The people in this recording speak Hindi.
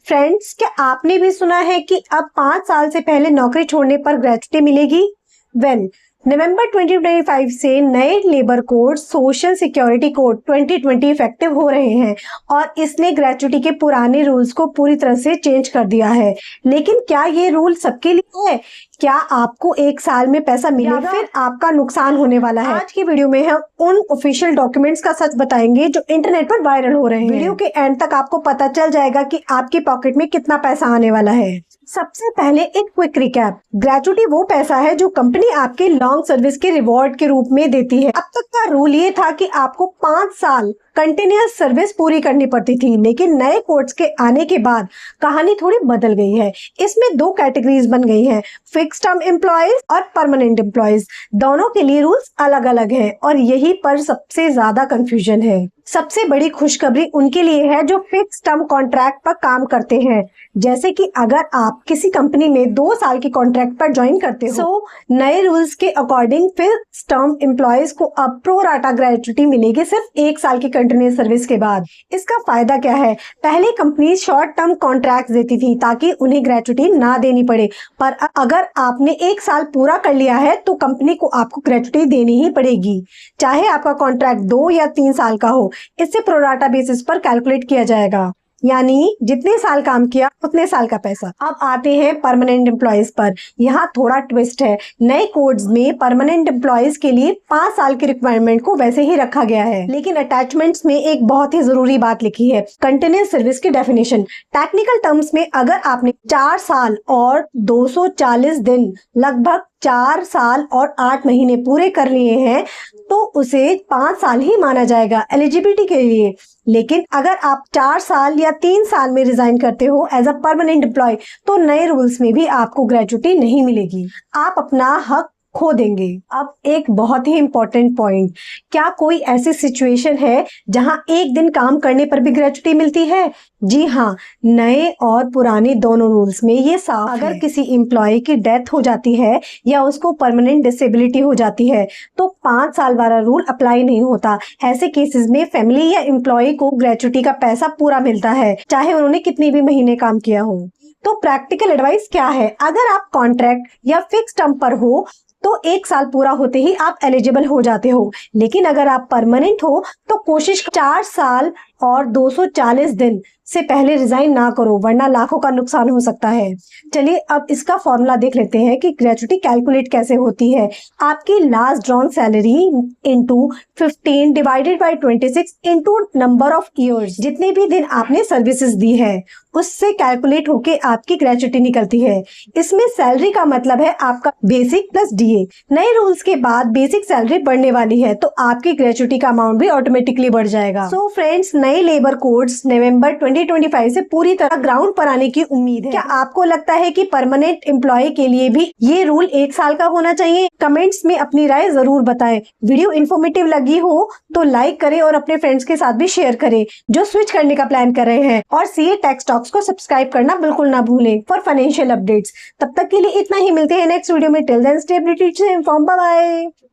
फ्रेंड्स, क्या आपने भी सुना है कि अब 5 साल से पहले नौकरी छोड़ने पर ग्रेच्युटी मिलेगी? नवंबर 2025 से नए labour code social security code 2020 effective हो रहे हैं और इसने ग्रेच्युटी के पुराने रूल्स को पूरी तरह से चेंज कर दिया है। लेकिन क्या ये रूल सबके लिए है? क्या आपको 1 साल में पैसा मिलेगा, फिर आपका नुकसान होने वाला है? आज की वीडियो में हम उन ऑफिशियल डॉक्यूमेंट्स का सच बताएंगे जो इंटरनेट पर वायरल हो रहे हैं। वीडियो के एंड तक आपको पता चल जाएगा कि आपके पॉकेट में कितना पैसा आने वाला है। सबसे पहले एक क्विक रिकैप। ग्रेच्युटी वो पैसा है जो कंपनी आपके लॉन्ग सर्विस के रिवॉर्ड के रूप में देती है। अब तक का रूल ये था कि आपको 5 साल कंटिन्यूअस सर्विस पूरी करनी पड़ती थी, लेकिन नए कोड्स के आने के बाद कहानी थोड़ी बदल गई है। इसमें 2 कैटेगरीज बन गई हैं, फिक्स टर्म एम्प्लॉयज और परमानेंट एम्प्लॉयज। दोनों के लिए रूल्स अलग अलग हैं और यही पर सबसे ज्यादा कंफ्यूजन है। सबसे बड़ी खुशखबरी उनके लिए है जो फिक्स टर्म कॉन्ट्रैक्ट पर काम करते हैं, जैसे कि अगर आप किसी कंपनी में 2 साल के कॉन्ट्रैक्ट पर ज्वाइन करते हो, नए रूल्स के अकॉर्डिंग फिक्स टर्म एम्प्लॉयज को अब प्रो राटा ग्रेच्युटी मिलेगी सिर्फ 1 साल की कंटिन्यूअस सर्विस के बाद। इसका फायदा क्या है? पहले कंपनी शॉर्ट टर्म कॉन्ट्रैक्ट देती थी ताकि उन्हें ग्रेच्युटी ना देनी पड़े, पर अगर आपने 1 साल पूरा कर लिया है तो कंपनी को आपको ग्रेच्युटी देनी ही पड़ेगी, चाहे आपका कॉन्ट्रैक्ट 2 या 3 साल का हो। इससे प्रोराटा बेसिस पर कैलकुलेट किया जाएगा, यानी जितने साल काम किया उतने साल का पैसा। अब आते हैं परमानेंट एम्प्लॉयज पर। यहाँ थोड़ा ट्विस्ट है। नए कोड्स में परमानेंट एम्प्लॉयज के लिए 5 साल की रिक्वायरमेंट को वैसे ही रखा गया है, लेकिन अटैचमेंट्स में एक बहुत ही जरूरी बात लिखी है, कंटिन्यूअस सर्विस की डेफिनेशन। टेक्निकल टर्म्स में अगर आपने 4 साल और 240 दिन, लगभग 4 साल और 8 महीने पूरे कर लिए हैं तो उसे 5 साल ही माना जाएगा एलिजिबिलिटी के लिए। लेकिन अगर आप 4 साल या 3 साल में रिजाइन करते हो एज अ परमानेंट एम्प्लॉय तो नए रूल्स में भी आपको ग्रेच्युटी नहीं मिलेगी, आप अपना हक खो देंगे। अब एक बहुत ही इंपॉर्टेंट पॉइंट, क्या कोई ऐसी सिचुएशन है जहां 1 दिन काम करने पर भी ग्रेच्युटी मिलती है? जी हाँ, नए और पुराने दोनों रूल्स में ये साफ है। अगर किसी एम्प्लॉय की डेथ हो जाती है या उसको परमानेंट डिसेबिलिटी हो जाती है तो 5 साल वाला रूल अप्लाई नहीं होता। ऐसे केसेस में फैमिली या एम्प्लॉय को ग्रेच्युटी का पैसा पूरा मिलता है, चाहे उन्होंने कितने भी महीने काम किया हो। तो प्रैक्टिकल एडवाइस क्या है? अगर आप कॉन्ट्रैक्ट या फिक्स टर्म पर हो तो 1 साल पूरा होते ही आप एलिजिबल हो जाते हो, लेकिन अगर आप परमानेंट हो तो कोशिश 4 साल और 240 दिन से पहले रिजाइन ना करो, वरना लाखों का नुकसान हो सकता है। चलिए अब इसका फॉर्मूला देख लेते हैं कि ग्रेच्युटी कैलकुलेट कैसे होती है। आपकी last drawn salary into 15 divided by 26 into number of years, जितने भी दिन आपने सर्विसेज दी है उससे कैलकुलेट होके आपकी ग्रेच्युटी निकलती है। इसमें सैलरी का मतलब है आपका बेसिक प्लस डीए। नए रूल्स के बाद बेसिक सैलरी बढ़ने वाली है तो आपकी ग्रेच्युटी का अमाउंट भी ऑटोमेटिकली बढ़ जाएगा। सो फ्रेंड्स, नए लेबर कोड्स नवंबर 2025 से पूरी तरह ग्राउंड पर आने की उम्मीद है। क्या आपको लगता है कि परमानेंट एम्प्लॉय के लिए भी ये रूल 1 साल का होना चाहिए? कमेंट्स में अपनी राय जरूर बताएं। वीडियो इन्फॉर्मेटिव लगी हो तो लाइक करें और अपने फ्रेंड्स के साथ भी शेयर करें जो स्विच करने का प्लान कर रहे हैं, और सीए टेक टॉक्स को सब्सक्राइब करना बिल्कुल ना भूलें फॉर फाइनेंशियल अपडेट्स। तब तक के लिए इतना ही, मिलते हैं नेक्स्ट वीडियो में। Till then stay updated, stay informed, bye bye.